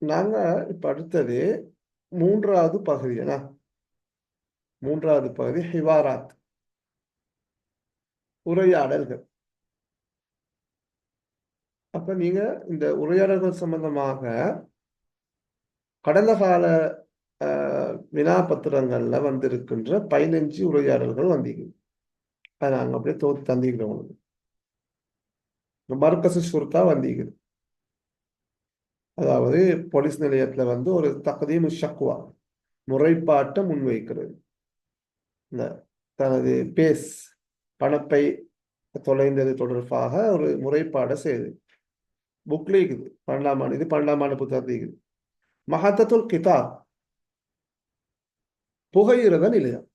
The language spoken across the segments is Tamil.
நாங்க இப்ப அடுத்தது மூன்றாவது பகுதி என்ன? மூன்றாவது பகுதி ஹிவாராத், உரையாடல்கள். அப்ப நீங்க இந்த உரையாடல்கள் சம்பந்தமாக கடந்த கால வினாபத்திரங்கள்ல வந்திருக்கின்ற 15 உரையாடல்கள் வந்தீங்க. அதை நாங்க அப்படியே தோத்து தந்திக்கிறோம் உங்களுக்கு. மர்கசு ஷுர்தா வந்தீங்க. அதாவது போலீஸ் நிலையத்துல வந்து ஒரு தக்தீம் ஷக்வா, முறைப்பாட்டை முன்வைக்கிறது. இந்த தனது பேஸ் பணப்பை தொலைந்தது தொடர்பாக ஒரு முறைப்பாடை செய்யுது. புக்ல இருக்குது, 12ஆம் புத்தகத்தில் இருக்குது. மஹத்தத்துல் கிதாப், புகையிரத நிலையம்.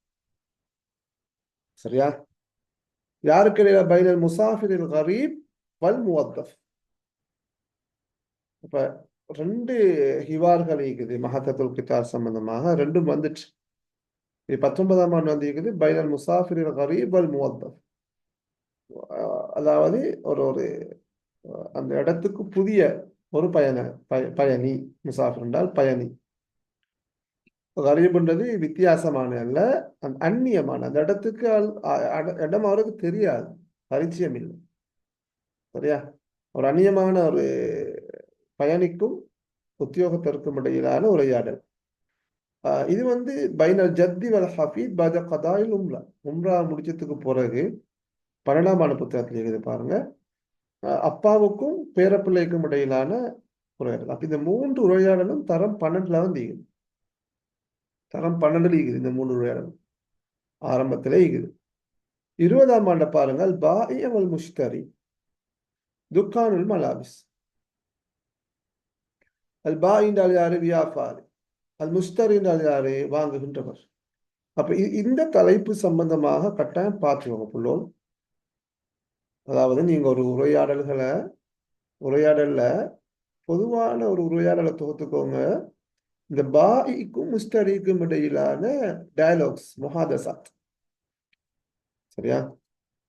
சரியா? யாருக்கு இடையில? பைனல் முசாஃபிரில் கரீப் வல் முவத்தஃப். இப்ப ரெண்டு ஹிவார்கள் இருக்குது மஹத்தத்துல் கிதாப் சம்பந்தமாக, ரெண்டும் வந்துச்சு. இது 19ஆம் ஆண்டு வந்து இருக்குது, பைனல் முசாஃபிரில் கரீப் வல் முவத்தஃப். அதாவது ஒரு ஒரு அந்த இடத்துக்கு புதிய ஒரு பயணி. முசாஃபிர் என்றால் பயணி. கரீப்ன்றது வித்தியாசமான அல்ல, அந்நியமான. அந்த இடத்துக்கு இடம் அவருக்கு தெரியாது, பரிச்சயம் இல்லை. சரியா? ஒரு அந்நியமான ஒரு பயணிக்கும் உத்தியோகத்திற்கும் இடையிலான உரையாடல். இது வந்து பைனல் ஜத்தி வல் ஹஃபீத் பாஜ கதாயில் உம்ரா. உம்ரா முடிச்சதுக்கு பிறகு 12ஆம் ஆண்டு புத்தகத்தில் இருக்குது பாருங்க, அப்பாவுக்கும் பேரப்பிள்ளைக்கும் இடையிலான உரையாடல். அப்ப இந்த 3 உரையாடலும் தரம் 12ல வந்து இருக்குது. தரம் 12ல இருக்குது இந்த 3 உரையாடலும். ஆரம்பத்திலே இருக்குது. 20ஆம் ஆண்டு பாருங்கள், பாஇ வல் முஷ்தரி, துக்கானுல் மலாபிஸ். அல் பாஇ என்றால் யாரு? வியாபாரி. அல் முஷ்தரி என்றால் யாரு? வாங்குகின்றவர். அப்ப இந்த தலைப்பு சம்பந்தமாக கட்டாயம் பார்த்துக்கோங்க புள்ளோல். அதாவது நீங்க ஒரு உரையாடல்ல பொதுவான ஒரு உரையாடலை தொகுத்துக்கோங்க. இந்த பாஇக்கும் முஸ்தரிக்கும் இடையிலான டயலாக்ஸ், முஹாதசாத். சரியா?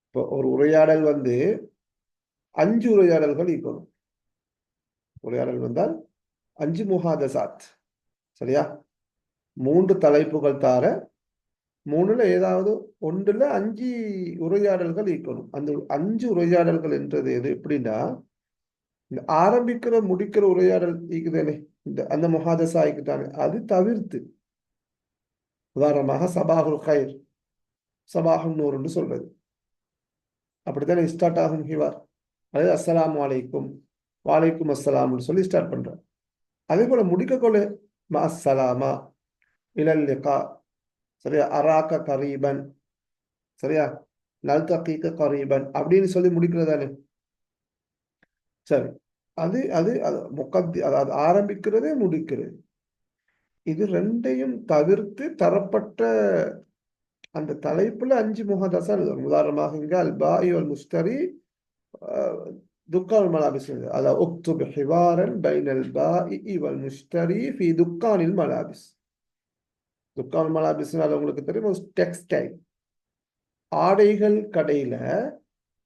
இப்போ ஒரு உரையாடல் வந்து 5 உரையாடல்கள் இருக்கணும். உரையாடல் வந்தால் 5 முஹாதசாத். சரியா? 3 தலைப்புகள் தார, 3ல ஏதாவது ஒன்றுல 5 உரையாடல்கள் இருக்கணும். அந்த 5 உரையாடல்கள் என்றது எது எப்படின்னா, இந்த ஆரம்பிக்கிற முடிக்கிற உரையாடல் இருக்குதானே, அந்த முஹாதசா இருக்குதானே, அது தவிர்த்து. உதாரணமாக சபாஹுல் ஹைர், சபாஹுல் நூறுன்னு சொல்றது. அப்படித்தானே ஸ்டார்ட் ஆகும் ஹிவார். அது அஸ்ஸலாமு அலைக்கும், வாலைக்கும் அஸ்ஸலாம்னு சொல்லி ஸ்டார்ட் பண்றேன். அதே போல முடிக்கக்கொள்ள மஅஸ்ஸலாமா, இலல் லிகா. சரியா? அராக்க கரீபன். சரியா? நல்தகீக கரீபன் அப்படின்னு சொல்லி முடிக்கிறதானே. சரி, அது அது அது முகத்தி, அதாவது ஆரம்பிக்கிறதே முடிக்கிறது. இது ரெண்டையும் தவிர்த்து தரப்பட்ட அந்த தலைப்புல 5 முகதசா எழுதணும். உதாரணமாக இங்க அல் பாஇ வல் முஸ்தரி துக்கான் மலாபிஸ். அதாவது உக்துப் ஹிவாரன் பைனல் பாஇ வல் முஸ்தரி ஃபி துக்கானில் மலாபிஸ். துக்கான் மலாபிஸ் உங்களுக்கு தெரியும், டெக்ஸ்டைல், ஆடைகள் கடையில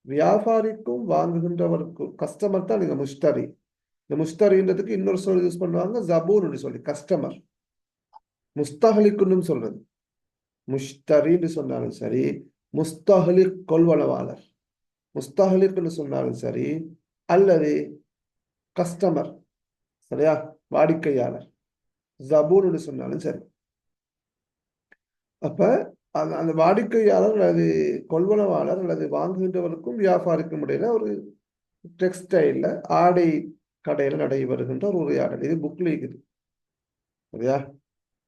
வியாபாரிக்கும் வாங்குகின்றவருக்கும், கஸ்டமர் தான் நீங்க முஸ்தரி. இந்த முஸ்தரின்றதுக்கு இன்னொரு சொல் யூஸ் பண்ணுவாங்க, ஜபூன் சொல்லி, கஸ்டமர். முஸ்தஹலிக்குன்னு சொல்றது. முஸ்தரின்னு சொன்னாலும் சரி, முஸ்தஹலிக் கொள்வனவாளர், முஸ்தஹலிக்னு சொன்னாலும் சரி, அல்லது கஸ்டமர். சரியா? வாடிக்கையாளர், ஜபூன்னு சொன்னாலும் சரி. அப்ப அந்த வாடிக்கையாளர் அல்லது கொள்வனவாளர் அல்லது வாங்குகின்றவருக்கும் வியாபாரிக்கும் இடையில ஒரு டெக்ஸ்டைல்ல, ஆடை கடையில நடைபெறுகின்ற ஒரு உரையாடல். இது புக்ல இருக்குது. சரியா?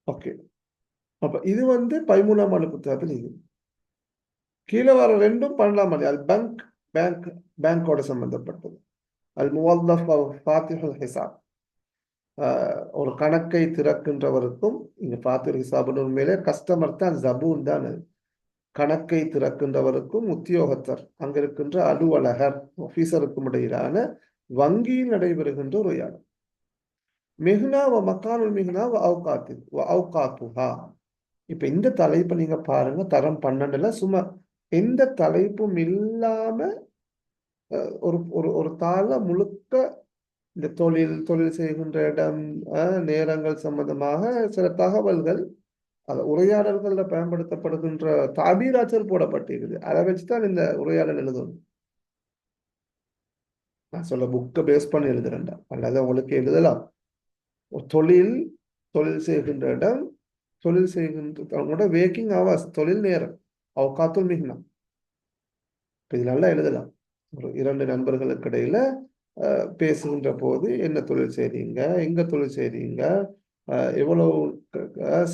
ஓகே. அப்ப இது வந்து 13ஆம் ஆண்டு புத்தகத்தில் இருக்குது. கீழே வர ரெண்டும் 12ஆம் ஆண்டு. அது பேங்கோட சம்பந்தப்பட்டது. அல் முவல்லஃப் ஃபாத்திஹுல் ஹிசாப், ஒரு கணக்கை திறக்கின்றவருக்கும், இங்க ஃபாத்திஹுல் ஹிசாப்னு உண்மையிலே கஸ்டமர் தான், ஜபூன் தான். கணக்கை திறக்கின்றவருக்கும் உத்தியோகத்தர், அங்க இருக்கின்ற அலுவலகர், ஆபீசருக்கும் இடையிலான வங்கியில் நடைபெறுகின்ற ஒரு உரையாடல். மிஹ்னா வ மக்கானுல் மிஹ்னா வ அவுகாத்துஹா. இப்ப இந்த தலைப்பை நீங்க பாருங்க, தரம் 12ல சும்மா எந்த தலைப்பும் இல்லாம ஒரு ஒரு ஒரு தாள முழுக்க இந்த தொழில் செய்கின்ற இடம், நேரங்கள் சம்பந்தமாக சில தகவல்கள் உரையாடல்கள்ல பயன்படுத்தப்படுகின்ற தாபீராச்சல் போடப்பட்டிருக்குது. அதை வச்சுதான் இந்த உரையாடல் எழுதணும். நான் சொல்ல புக்கை பேஸ் பண்ணி எழுதுறேன்டா, அல்லது உங்களுக்கு எழுதலாம். ஒரு தொழில் செய்கின்ற இடம், தொழில் செய்கின்ற அவங்களோட வேக்கிங் ஹவர்ஸ், தொழில் நேரம், அவுகாத்துல் மிஹ்னா. இது நல்லா எழுதலாம். ஒரு இரண்டு நண்பர்களுக்கு இடையில பேசுகின்ற போது என்ன தொழில் செய்றீங்க, எங்க தொழில் செய்றீங்க, எவ்வளவு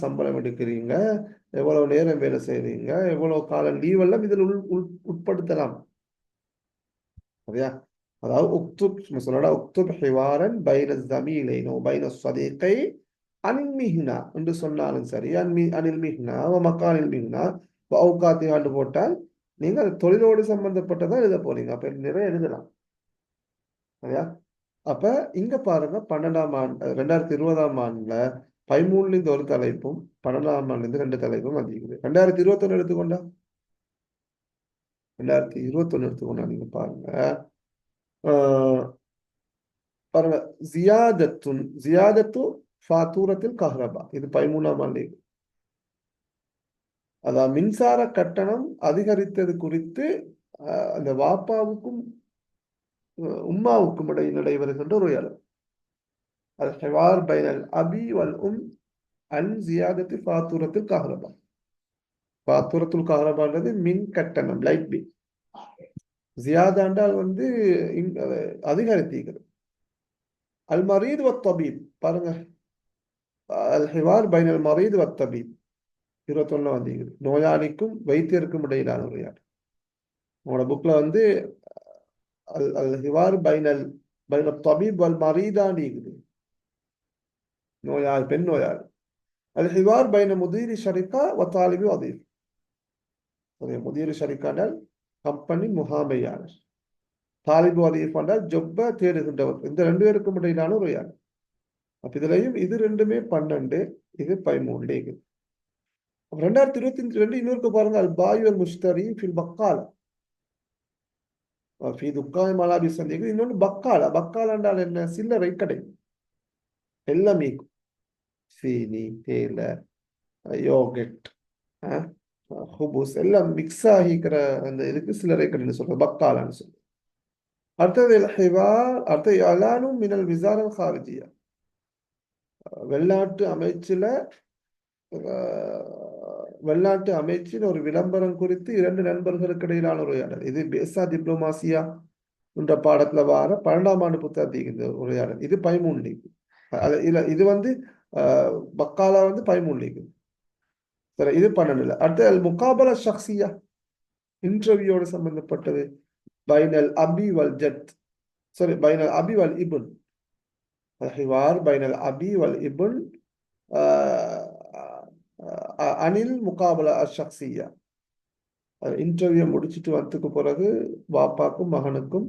சம்பளம் எடுக்கிறீங்க, எவ்வளவு நேரம் வேலை செய்றீங்க, எவ்வளவு காலம் லீவ் எல்லாம் இதில் உட்படுத்தலாம். சரியா? அதாவது உக்துப் சொல்லடா, உக்துப் ஹிவாரன் பைன ஜமீலைனோ பைன சதீகை அனில் மிஹ்னா என்று சொன்னாலும் சரி, அனில் மிஹ்னா மக்கானில் மிஹ்னா அவுகாத்தி ஆண்டு போட்டால் நீங்கள் தொழிலோடு சம்பந்தப்பட்டதான் எழுத போறீங்க. அப்ப நிறைய எழுதலாம். சரியா? அப்ப இங்க பாருங்க, 12ஆம் ஆண்டு 2020ஆம் ஆண்டுல 13 இந்த ஒரு தலைப்பும் 12ஆம் ஆண்டுல ரெண்டு தலைப்பும் அதிகது. 2021 எடுத்துக்கொண்டா, 2021 எடுத்துக்கொண்டா நீங்க பாருங்க, பாருங்க, ஜியாதத்து ஃபாத்தூரத்தில் கஹ்ரபா, இது 13ஆம் ஆண்டு. அதான் மின்சார கட்டணம் அதிகரித்தது குறித்து அந்த வாப்பாவுக்கும் உம்மாவுக்கும் இடையில் நடைபெறுகின்ற ஒரு உரையாடல். அது ஹிவார் பைனல் அபி வல் அன் ஜியாதத்தி ஃபாத்தூரத்தில் கஹ்ரபா. ஃபாத்தூரத்துல் கஹ்ரபான்றது மின் கட்டணம், லைட் பில். ஜியாதாண்டால் அதிகரித்தீர்கள். அல் மரீத் வத் தபீப், பாருங்க, அல் ஹிவார் பைனல் மரீத் வத் தபீப் 21 வந்தீங்க. நோயாளிக்கும் வைத்தியருக்கும் இடையிலான உரையாடல். உங்களோட புக்ல அல் அல் ஹிவார் பைனல் தபீப் வல் மரீதான் இருக்குது. நோயாளி, பெண் நோயாளி. அல் ஹிவார் பைன முதீரி ஷரிகா வ தாலிபி வதீஃப். முதீரி ஷரிகானால் கம்பெனி முகாமையாளர், தாலிபு வதீஃப் என்றால் ஜொப்ப தேடுகின்றவர். இந்த ரெண்டு பேருக்கும் இடையிலான உரையாடல். அப்ப இதுலயும் இது ரெண்டுமே 12, இது 13. 2022 இன்னொருக்கு பாருங்க, அல் பாய் வல் முஷ்தரி ஃபில் பக்கால ஃபி துக்காய் மலாபிஸ் சந்திக்கு. இன்னொன்று பக்காலா. பக்காலா என்றால் என்ன? சில்லறை கடை. எல்லாமே சீனி, தேயிலை, யோகட், ஹுபூஸ் எல்லாம் மிக்ஸ் ஆகிக்கிற அந்த இதுக்கு சில்லறை கடைன்னு சொல்றோம், பக்காலான்னு சொல்றோம். அடுத்தது அடுத்தது அலானும் மினல் விசாரல் ஹாரிஜியா, வெளிநாட்டு அமைச்சில் வெளிநாட்டு அமைச்சின் ஒரு விளம்பரம் குறித்து இரண்டு நண்பர்களுக்கு இடையிலான உரையாடல். இது பேசா டிப்ளோமாசியா என்ற பாடத்துல வார 12ஆம் ஆண்டு புத்தகத்துக்கு உரையாடல். இது 13. இது பக்காலா 13. சரி, இது 12. அடுத்து அல் முகாபலா ஷக்சியா, இன்டர்வியூவோடு சம்பந்தப்பட்டது. பைனல் அபி வல் ஜத், சாரி, பைனல் அபி வல் இபுன், ஹிவார் பைனல் அபி வல் இபுன் அனில் முகாபலா ஷக்சியா. இன்டர்வியூ முடிச்சுட்டு வந்ததுக்கு பிறகு பாப்பாக்கும் மகனுக்கும்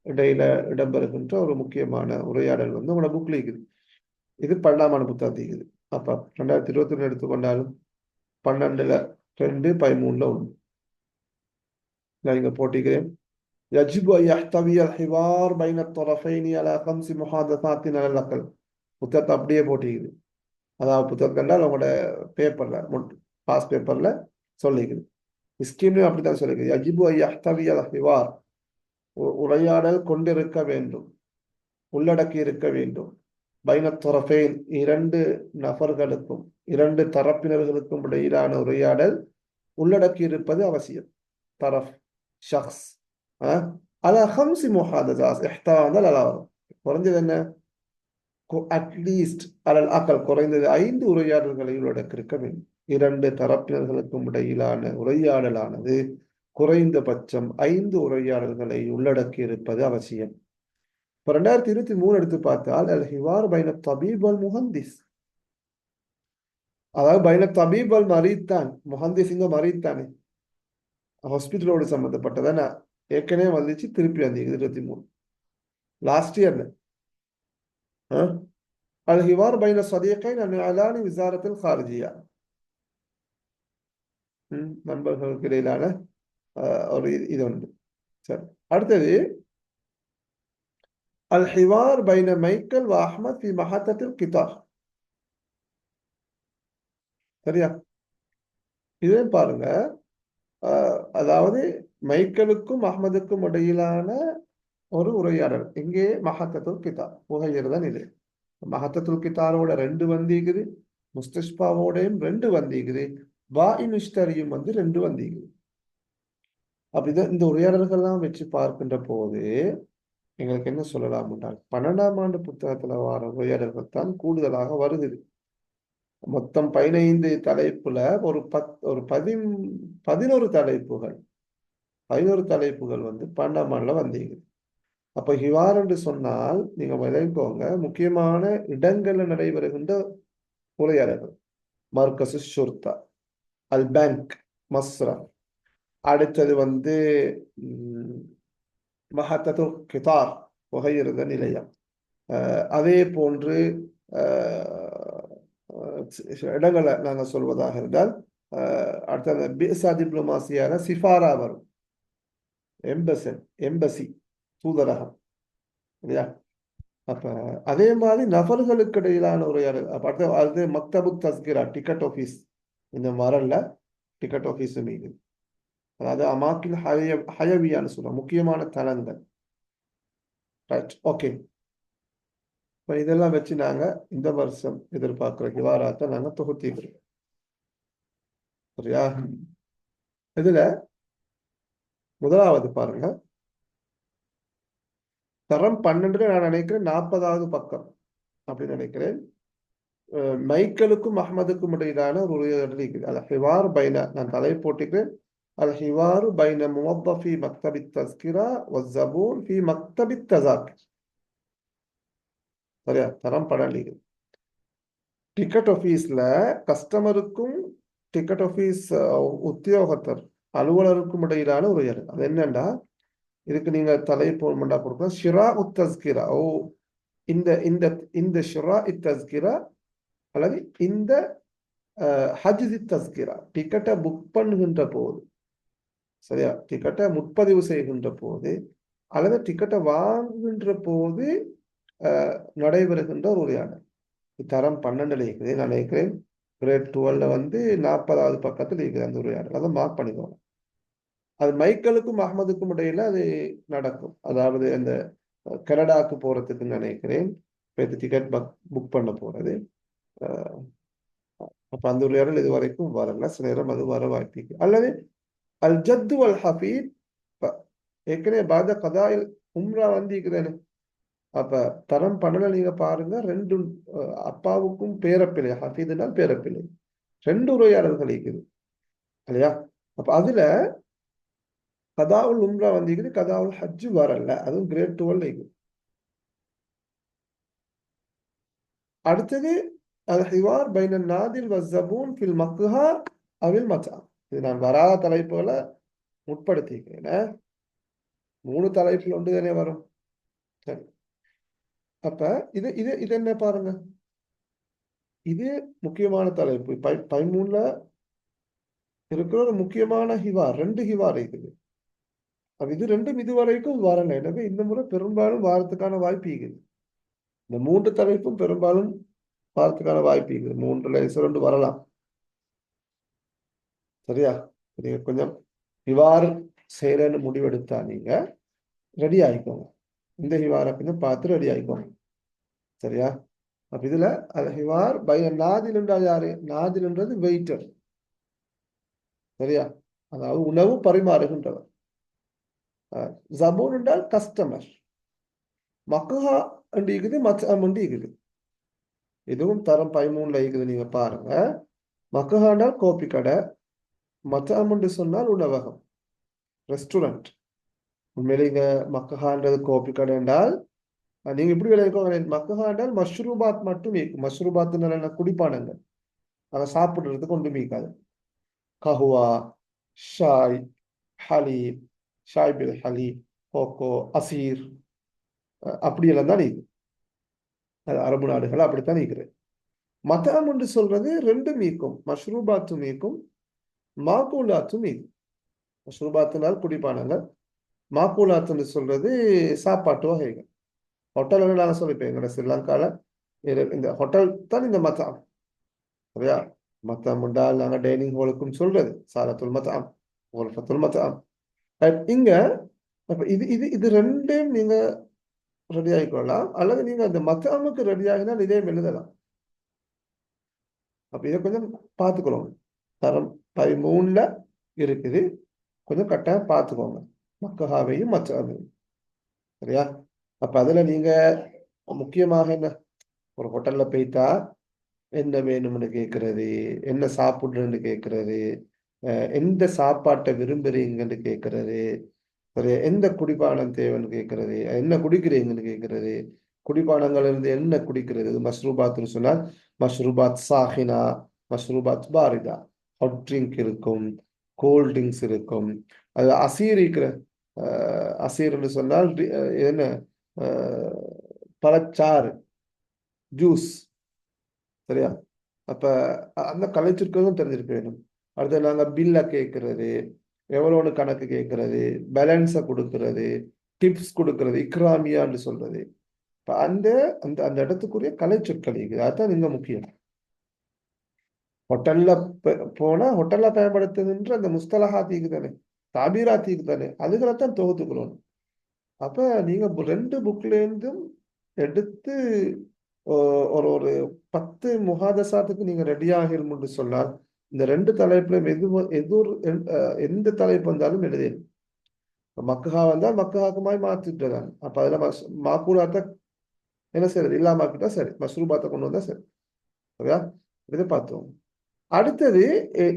இடையில இடம்பெறுகின்ற ஒரு முக்கியமான உரையாடல் உங்களோட புக்ல இருக்குது. இது 12ஆம் ஆண்டு புத்தகத்துக்கு. அப்ப 2021 எடுத்துக்கொண்டாலும் 12ல் 2, 13ல் 1. நான் இங்க போட்டிக்கிறேன். يجب أن يحتوي الحوار بين الطرفين على 5 محادثات على الأقل. புத்தகத்தை அப்படியே போட்டிக்குது. அதாவது புத்தகம் கண்டால் உங்களோட பேப்பர்ல, பாஸ் பேப்பர்ல சொல்லிக்குது. ஸ்கீம்லையும் அப்படித்தான் சொல்லிக்குது. யஜிபு ஐ யஹ்தவி அல் ஹிவார், உரையாடல் கொண்டிருக்க வேண்டும், உள்ளடக்கி இருக்க வேண்டும். பைன தொரஃபைன், இரண்டு நபர்களுக்கும் இரண்டு தரப்பினர்களுக்கும் இடையிலான உரையாடல் உள்ளடக்கி இருப்பது அவசியம். தரஃப், ஷக்ஸ், அலா ஹம்சி முஹாதசாஸ் இஹ்தாவந்தல் அலாவரம். குறைஞ்சது என்ன? அட்லீஸ்ட் அலல் அக்கல், குறைந்தது 5 உரையாடல்களை உள்ளடக்கி இருக்க வேண்டும். இரண்டு தரப்பினர்களுக்கும் இடையிலான உரையாடலானது குறைந்தபட்சம் 5 உரையாடல்களை உள்ளடக்கி இருப்பது அவசியம். இப்போ 2023 எடுத்து பார்த்தால் அல் ஹிவார் பைன தபீப் வல் முஹந்திஸ், அதாவது பைன தபீப் வல் மரீத் தான். முஹந்திஸ் இங்க மரீத் தானே, ஹாஸ்பிட்டலோடு சம்பந்தப்பட்டதான. ஏற்கனவே வந்துச்சு, திருப்பி வந்தீங்க 23 லாஸ்ட் இயர்ல. அல் ஹிவார் பைன சதீகைன் அன் அலானி விசாரத்தில் ஹாரிஜியா, நண்பர்களுக்கு இடையிலான ஒரு இது உண்டு. சரி, அடுத்தது அல் ஹிவார் பைன மைக்கேல் வ அஹ்மத் ஃபி மஹத்தத்தில் கிதார். சரியா? இதே பாருங்க. அதாவது மைக்கேலுக்கும் அஹ்மதுக்கும் இடையிலான ஒரு உரையாடல். இங்கே மஹத்தத்துல் கிதார் புகையிரதான் இது. மஹத்தத்துல் கிதாரோட 2 வந்திக்குது, முஸ்தஷ்பாவோடையும் 2 வந்திக்குது, வாஇனுஷ்தரியும் 2 வந்திக்குது. அப்படிதான் இந்த உரையாடல்கள்லாம் வச்சு பார்க்கின்ற போது எங்களுக்கு என்ன சொல்லலாம் என்றால் 12ஆம் ஆண்டு புத்தகத்துல வர உரையாடல்கள் தான் கூடுதலாக வருகிறது. மொத்தம் 15 தலைப்புல ஒரு 11 தலைப்புகள் 12ஆம் ஆண்டுல வந்தீங்க. அப்ப ஹிவார் என்று சொன்னால் நீங்க விளைவிக்கோங்க, முக்கியமான இடங்கள்ல நடைபெறுகின்ற உரையாடல்கள். மர்கசு ஷுர்தா, அல் பேங்க், மஸ்ரா, அடுத்தது மஹத்தத்து கிதார் புகையிரத நிலையம். அதே போன்று இடங்களை நாங்கள் சொல்வதாக இருந்தால் அடுத்த பிசா டிப்ளமாசியான சிஃபாரா வரும், எம்பசி தூதரகம் இல்லையா? அப்ப அதே மாதிரி நபர்களுக்கு இடையிலான உரையாடல். அப்ப அடுத்து மக்தபு தஸ்கிரா, டிக்கெட் ஆஃபீஸ் இந்த மரல்ல டிக்கெட் ஆஃபீஸ் மீது, அதாவது அமாக்கில் ஹயவியான்னு சொல்றோம், முக்கியமான தலங்கள். Right, okay. இப்போ இதெல்லாம் வச்சு நாங்க இந்த வருஷம் எதிர்பார்க்கிற ஹிவாராத்தை நாங்க தொகுத்திக்கிறோம். சரியா? இதுல முதலாவது பாருங்க, தரம் 12 நான் நினைக்கிறேன் 40வது பக்கம் அப்படின்னு நினைக்கிறேன். மைக்கேலுக்கும் அஹ்மதுக்கும் இடையிலான ஒரு உரையாடல் இருக்குது. அல் ஹிவார் பைன, நான் தலை போட்டுக்கிறேன், அல் ஹிவாரு பைன முவத்தஃபி மக்தபி தஸ்கிரா வ ஜபூன் ஃபி மக்தபி தஸாக்கிர். சரியா? தரம் 12. டிக்கெட் ஆஃபீஸ்ல கஸ்டமருக்கும் டிக்கெட் ஆஃபீஸ் உத்தியோகத்தர் அலுவலருக்கும் இடையிலான உரையாடல். அது என்னன்னா, இதுக்கு நீங்க தலை போன்மண்டா கொடுக்கலாம், ஷிரா உத் தஸ்கிரா. ஓ, இந்த இந்த இந்த ஷிரா இத் தஸ்கிரா அல்லது இந்த ஹஜ்ஜி தஸ்கிரா, டிக்கெட்டை புக் பண்ணுகின்ற போது, சரியா, டிக்கெட்டை முன்பதிவு செய்கின்ற போது அல்லது டிக்கெட்டை வாங்குகின்ற போது நடைபெறுகின்ற ஒரு உரையாடல். தரம் 12 இருக்குது. நான் நினைக்கிறேன் கிரேட் 12 40வது பக்கத்தில் இருக்குது அந்த உரையாடல். அதை மார்க் பண்ணிக்கோங்க. அது மைக்கேலுக்கும் அஹ்மதுக்கும் இடையில அது நடக்கும். அதாவது அந்த கனடாக்கு போறதுக்கு நினைக்கிறேன் டிக்கெட் புக் பண்ண போறது. அப்ப அந்த உரையாடல் இது வரைக்கும் வரல, சில நேரம் அது வர வாய்ப்பு. அல்லது அல் ஜத்து அல் ஹபீத், ஏற்கனவே பாத கதாயில் உம்ரா வந்திருக்கிறேன்னு. அப்ப தரம் 12 நீங்க பாருங்க, 2 அப்பாவுக்கும் பேரப்பிள்ளை, ஹபீதுனால் பேரப்பிள்ளை, 2 உரையாடல்கள் இருக்குது இல்லையா? அப்ப அதுல கதாவுல் உம்ரா வந்திருக்குது, கதாவுல் ஹஜ்ஜு வரல, அதுவும் கிரேட் 12 இருக்குது. அடுத்தது அல் ஹிவார் பைன நாதில் வ ஜபூன் ஃபில் மக்ஹா அவில் மத்ஆம். இது நான் வராத தலைப்புல முற்படுத்திக்கிறேன். 3 தலைப்புல ஒன்று தானே வரும். சரி, அப்ப இது இது இது என்ன பாருங்க, இது முக்கியமான தலைப்பு. 13ல இருக்கிற ஒரு முக்கியமான ஹிவார், 2 ஹிவார் இருக்குது. அப்ப இது 2ம் இதுவரைக்கும் வரல. எனவே இந்த முறை பெரும்பாலும் வாரத்துக்கான வாய்ப்பு இருக்குது. இந்த 3 தலைப்பும் பெரும்பாலும் வாரத்துக்கான வாய்ப்பு இருக்குது. 3ல 2 வரலாம். சரியா? நீங்க கொஞ்சம் ஹிவார் செய்யறேன்னு முடிவெடுத்தா நீங்க ரெடி ஆயிக்கோங்க. இந்த ஹிவாரை கொஞ்சம் பார்த்து ரெடி ஆயிக்கோங்க. சரியா? அப்ப இதுல அது ஹிவார் பை நாதில் என்றால் யாரு? நாதில் என்றது வெயிட்டர். சரியா? அதாவது உணவு பரிமாறுகின்றவர். ஜபூன் என்றால் கஸ்டமர். மக்ஹா என்று இருக்குது, மத்அம் என்று இருக்குது. இதுவும் தரம் 13ல இருக்குது. நீங்க பாருங்க, மக்ஹா என்றால் கோப்பி கடை, மத்அம் என்று சொன்னால் உணவகம், ரெஸ்டாரண்ட். உண்மையில இங்க மக்ஹான்றது கோப்பி கடை என்றால் நீங்க இப்படி விளைவிக்கோங்க, மக்ஹா என்றால் மஷ்ரூபாத் மட்டும் இருக்கும். மஷ்ரூபாத் நல்ல குடிப்பானங்கள், அதை சாப்பிடுறதுக்கு ஒன்றும் இருக்காது. கஹுவா, ஷாய், ஹலீப், ஷாய் பில் ஹலீப், கோகோ, அசீர், அப்படியெல்லாம் தான் நீக்குது. அது அரபு நாடுகள் அப்படித்தான் நீக்குது. மத்அம் என்று சொல்றது 2 மீக்கும், மஷ்ரூபாத்தும் மீக்கும், மாக்கூலாத்தும் மீக்கும். மஷ்ரூபாத்துனால் குடிப்பானங்கள், மாக்கூலாத்துன்னு சொல்றது சாப்பாட்டு வகைகள். ஹோட்டல் நாங்கள் சொல்லிப்போம் எங்களோட ஸ்ரீலங்காவில் இந்த ஹோட்டல் தான் இந்த மத்தாம். சரியா? மத்தாம் என்றால் நாங்கள் டைனிங் ஹாலுக்கும் சொல்றது சாலத்துல் மத்தாம், ஹுல்ஃபத்துல் மத்தாம். இங்க அப்ப இது இது இது ரெண்டையும் நீங்க ரெடி ஆகிக்கொள்ளலாம், அல்லது நீங்க அந்த மத்தாமுக்கு ரெடி ஆகினால் இதே எழுதலாம். அப்ப இதை கொஞ்சம் பார்த்துக்கணும். தரம் 13ல இருக்குது, கொஞ்சம் கட்டாயம் பார்த்துக்கோங்க மக்கஹாவையும் மத்தாமையும். சரியா? அப்ப அதுல நீங்க முக்கியமாக என்ன, ஒரு ஹோட்டல்ல போயிட்டா என்ன வேணும்னு கேட்கறது, என்ன சாப்பிடுறேன்னு கேட்கறது, எந்த சாப்பாட்டை விரும்புறீங்கன்னு கேட்கறது, சரி, எந்த குடிபானம் தேவைன்னு கேட்கறது, என்ன குடிக்கிறீங்கன்னு கேட்கறது, குடிபானங்கள் இருந்து என்ன குடிக்கிறது. மஷ்ரூபாத்னு சொன்னால் மஷ்ரூபாத் சாஹினா, மஷ்ரூபாத் பாரிதா. ஹாட் ட்ரிங்க் இருக்கும், கோல்ட் ட்ரிங்க்ஸ் இருக்கும். அது அசீர் இருக்கிற அசீர்னு சொன்னால் என்ன, பழச்சாறு, ஜூஸ். சரியா? அப்ப அந்த கலைச்சிருக்கிறதும் தெரிஞ்சிருக்க வேணும். அடுத்து நாங்க பில்ல கேட்கறது, எவ்வளோன்னு கணக்கு கேட்கறது, பேலன்ஸை கொடுக்கறது, டிப்ஸ் கொடுக்கறது, இக்ராமியான்னு சொல்றது. இப்ப அந்த அந்த அந்த இடத்துக்குரிய கலைச்சொற்கள் இருக்குது, அதுதான் இங்க முக்கியம். ஹோட்டல்ல போனா ஹோட்டல்ல பயன்படுத்துகின்ற அந்த முஸ்தலஹாத்தீக்கு தானே, தாபீராத்தீக்கு தானே, அதுகளைத்தான் தொகுத்துக்கணும். அப்ப நீங்க 2 புக்ல இருந்தும் எடுத்து ஒரு ஒரு 10 முகாதசாத்துக்கு நீங்க ரெடி ஆகிரும்னு சொன்னால், இந்த 2 தலைப்புல எந்த தலைப்பு வந்தாலும் எழுதிடும். மக்கஹா வந்தால் மக்கஹாக்குமாய் மாத்திட்டுதான். அப்ப அதுல மாக்கூடாத்த என்ன செய்யறது, இல்லாமக்கிட்டா சரி, மஷ்ரூபாத்தை கொண்டு வந்தா சரி. சரியா? இதை பார்த்தோம். அடுத்தது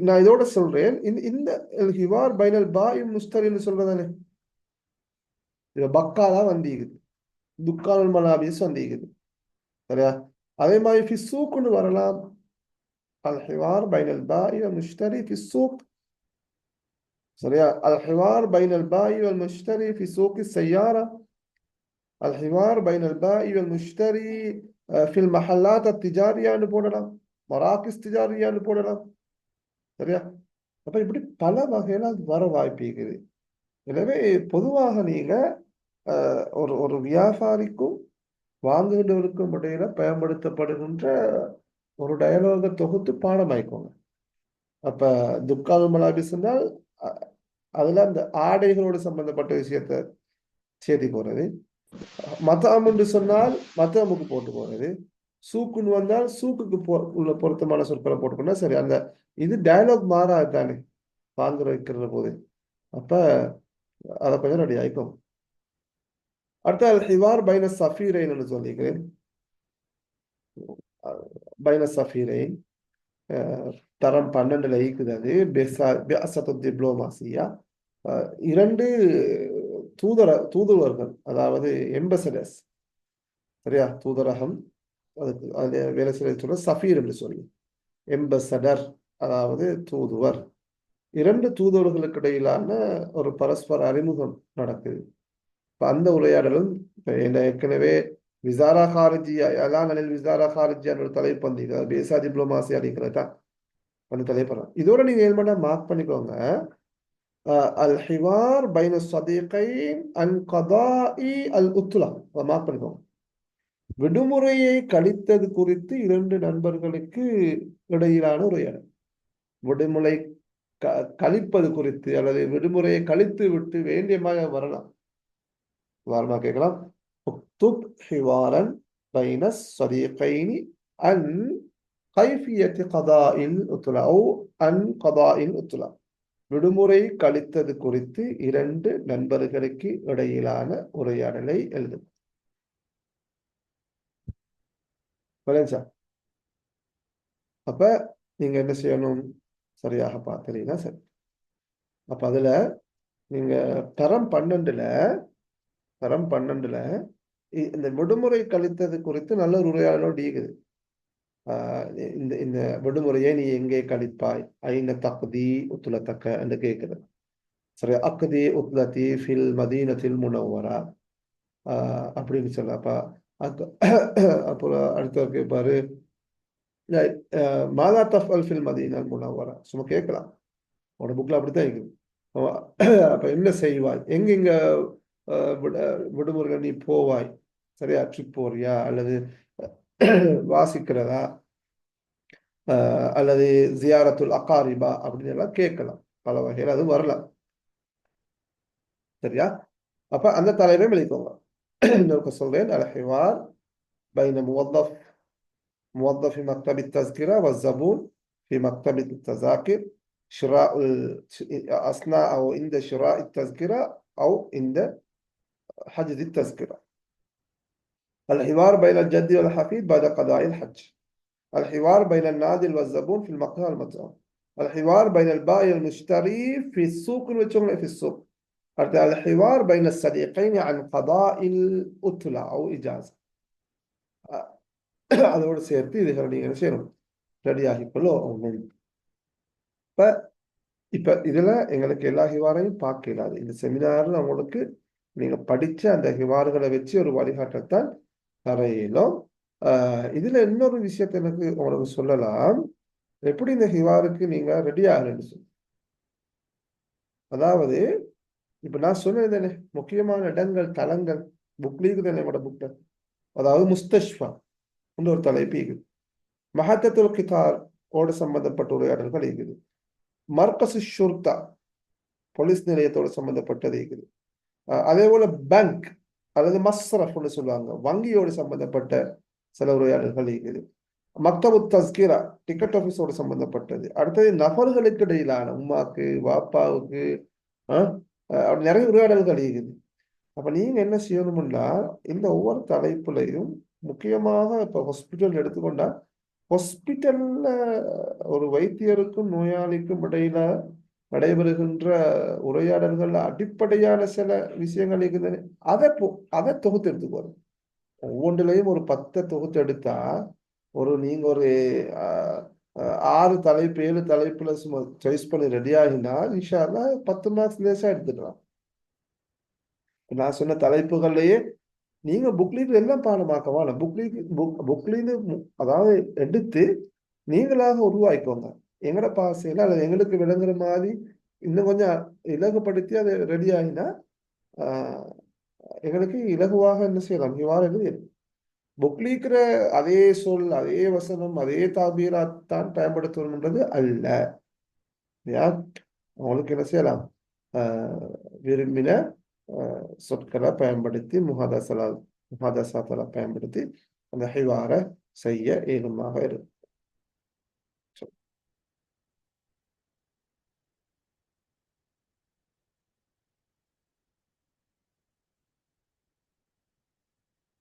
நான் இதோட சொல்றேன், இந்த ஹிவார் பைனல் பாயும் முஸ்தரின்னு சொல்றதானே, இது பக்காலாம் வந்திக்குது, துக்கானுல் மலாபிஸ் வந்திக்குது. சரியா? அதே மாதிரி ஃபிஸ்ஸூக்குன்னு வரலாம். அல் ஹிவார் பைனல் பாய் வல் முஷ்தரி ஃபி ஸூக். சரியா? அல் ஹிவார் பைனல் பாய் வல் முஷ்தரி ஃபி ஸூக் السيارة. الحوار بين البائع والمشتري في المحلات التجارية போடலாம், மராக்கிஸ் திஜாரியான்னு போடலாம். சரியா? அப்ப இப்படி பல வகையில வர வாய்ப்பு இருக்குது. எனவே பொதுவாக நீங்க ஒரு ஒரு வியாபாரிக்கும் வாங்குகின்றவருக்கும் இடையில பயன்படுத்தப்படுகின்ற ஒரு டயலாக தொகுத்து பாடமாய்க்கோங்க. அப்ப துக்கால் மலாபிஸ் என்றால் அதுல அந்த ஆடைகளோடு சம்பந்தப்பட்ட விஷயத்த சேர்த்தி போறது. மத்தாம் என்று சொன்னால் மத்தாமுக்கு போட்டு போறது. சூக்குன்னு வந்தால் சூக்குக்கு உள்ள பொருத்தமான சொற்களை போட்டுக்கொண்டா சரி. அந்த இது டயலாக் மாறாது தானே வாங்குற வைக்கிற போது. அப்ப அதை கொஞ்சம் ரெடி ஆயிக்கும். அடுத்த ஹிவார் பைன சஃபீரைன்னு சொல்லிக்கிறேன். பைன சஃபீரைன் தரம் 12ல ஈக்குது. அது பிஅஸத்து டிப்ளோமாசியா, 2 தூதுவர்கள், அதாவது எம்பசடர்ஸ். சரியா? தூதரகம், அதுக்கு அது வேலை செய்ய சொல்ற சஃபீர் என்று சொல்லி, எம்பசடர் அதாவது தூதுவர். 2 தூதுவர்களுக்கு இடையிலான ஒரு பரஸ்பர அறிமுகம் நடக்குது. அந்த உரையாடலும் ஏற்கனவே விசாரா ஹாரிஜியா எல்லாம் விசாரா ஹாரிஜியான்னு ஒரு தலைப்பு வந்தீங்க, பேசா டிப்ளோமாசி அப்படிங்கிறதா அந்த தலைப்பு. இதோட நீங்க என்ன பண்ண மார்க் பண்ணிக்கோங்க, அல் ஹிவார் பைன ஸதீகைன் அன் கதாஇ அல் உத்லா, மார்க் பண்ணிக்கோங்க. விடுமுறையை கழித்தது குறித்து 2 நண்பர்களுக்கு இடையிலான உரையாடல். விடுமுறை கழிப்பது குறித்து, அல்லது விடுமுறையை கழித்து விட்டு வேண்டியமாக வரலாம். உதாரணமா கேட்கலாம், உக்துப் ஹிவாரன் பைன ஸதீகைனி அன் கைஃபியத்தி கதாஇல் உத்லா ஓ அன் கதாஇல் உத்லா. விடுமுறை கழித்தது குறித்து 2 நண்பர்களுக்கு இடையிலான உரையாடலை எழுதும். அப்ப நீங்க என்ன செய்யணும், சரியாக பார்த்தீங்கன்னா சரி. அப்ப அதுல நீங்க தரம் 12ல இந்த விடுமுறை கழித்தது குறித்து நல்ல ஒரு உரையாடலோடு இருக்குது. இந்த இந்த விடுமுறையை நீ எங்கே கழிப்பாய், ஐன தக்தி உத்துலத்தக்க என்று கேட்குது. சரி, அக்தி உத்லதி ஃபில் மதீனத்தில் முனவ்வரா அப்படின்னு சொல்ல. அப்புறம் அடுத்த கேட்பாரு, மாதா தஃபல் ஃபில் மதீனல் முனவ்வரா. சும்மா கேட்கலாம், உன்னோட புக்ல அப்படித்தான் இருக்குது. அப்ப என்ன செய்வாய், எங்கெங்க விடுமுறைகள் நீ போவாய், சரியா? ட்ரிப்போரியா அல்லது வாசிக்கிறதா அல்லது ஜியாரத்துல் அகாரிபா அப்படின்னு எல்லாம் கேட்கலாம். பல வகையில் அது வரலாம். சரியா? அப்ப அந்த தலைப்பை எழுதிக்கோங்க. இன்னொரு சொல்றேன். அல் ஹிவார் பைன موظف في مكتب التذكرة والزبون في مكتب التذاكر شراء أثناء أو عند شراء التذكرة أو عند حجز التذكرة. الحوار بين الجد والحفيد بعد قضاء الحج. الحوار بين النادل والزبون في المقهى والمطعم. الحوار بين البائع والمشتري في السوق والشغل في السوق. الحوار بين الصديقين عن قضاء الأتلة أو إجازة. அதோடு சேர்த்து இதுகளை நீங்க என்ன செய்யணும், ரெடியாகிக்கொள்ள. இப்ப இதுல எங்களுக்கு எல்லா ஹிவாரையும் பார்க்க இல்லாது. இந்த செமினார்ல உங்களுக்கு நீங்க படிச்ச அந்த ஹிவார்களை வச்சு ஒரு வழிகாட்டத்தான் தரையிலும். இதுல இன்னொரு விஷயத்த எனக்கு உங்களுக்கு சொல்லலாம். எப்படி இந்த ஹிவாருக்கு நீங்க ரெடி ஆகலன்னு சொல்லி, அதாவது இப்ப நான் சொன்னது தானே முக்கியமான இடங்கள் தலங்கள் புக்லீக்கு தானே என்னோட புக்ல. அதாவது முஸ்தஷ்ஃபா ஒரு தலைப்பு இருக்குது, மஹத்தத்துல் கிதார் ஓட சம்பந்தப்பட்ட உரையாடல்கள் இருக்குது, மர்கசு ஷுர்தா போலீஸ் நிலையத்தோடு சம்பந்தப்பட்டது இருக்குது, அதே போல பேங்க் அல்லது மஸ்ரஃப்னு சொல்லுவாங்க வங்கியோடு சம்பந்தப்பட்ட சில உரையாடல்கள் இருக்குது, மக்தபு தஸ்கிரா டிக்கெட் ஆஃபீஸோடு சம்பந்தப்பட்டது, அடுத்தது நபர்களுக்கு இடையிலான உமாக்கு வாப்பாவுக்கு நிறைய உரையாடல்கள் இருக்குது. அப்ப நீங்க என்ன செய்யணும்னா இந்த ஒவ்வொரு தலைப்புலையும் முக்கியமாக இப்ப ஹாஸ்பிட்டல் எடுத்துக்கொண்டா ஹாஸ்பிட்டல்ல ஒரு வைத்தியருக்கும் நோயாளிக்கும் இடையில நடைபெறுகின்ற உரையாடல்கள் அடிப்படையான சில விஷயங்கள் இருக்குது. அதை தொகுத்து எடுத்துக்கோங்க. ஒவ்வொன்றிலையும் ஒரு 10 தொகுத்து எடுத்தா நீங்க ஒரு 6 தலைப்பு 7 தலைப்புல சும்மா சாய்ஸ் பண்ணி ரெடி ஆகினா இன்ஷா அல்லாஹ் 10 மார்க்ஸ் லேசா எடுத்துக்கலாம். நான் சொன்ன தலைப்புகள்லயே நீங்க புக்லீட் எல்லாம் பாடமாக்கவான புக்லீடு அதாவது எடுத்து நீங்களாக உருவாக்கிக்கோங்க. எங்கட பாசையில அல்லது எங்களுக்கு விளங்குற மாதிரி இன்னும் கொஞ்சம் இலகுப்படுத்தி அதை ரெடி ஆகினா எங்களுக்கு இலகுவாக என்ன செய்யலாம். இவ்வாறு புக்லீக்கிற அதே சொல் அதே வசனம் அதே தாபீராத்தான் பயன்படுத்தணும்ன்றது அல்ல. அவங்களுக்கு என்ன செய்யலாம், விரும்பின சொற்களை பயன்படுத்தி முஹாதசாத்தலை பயன்படுத்தி அந்த ஹிவாரை செய்ய ஏதுமாக இருக்கும்.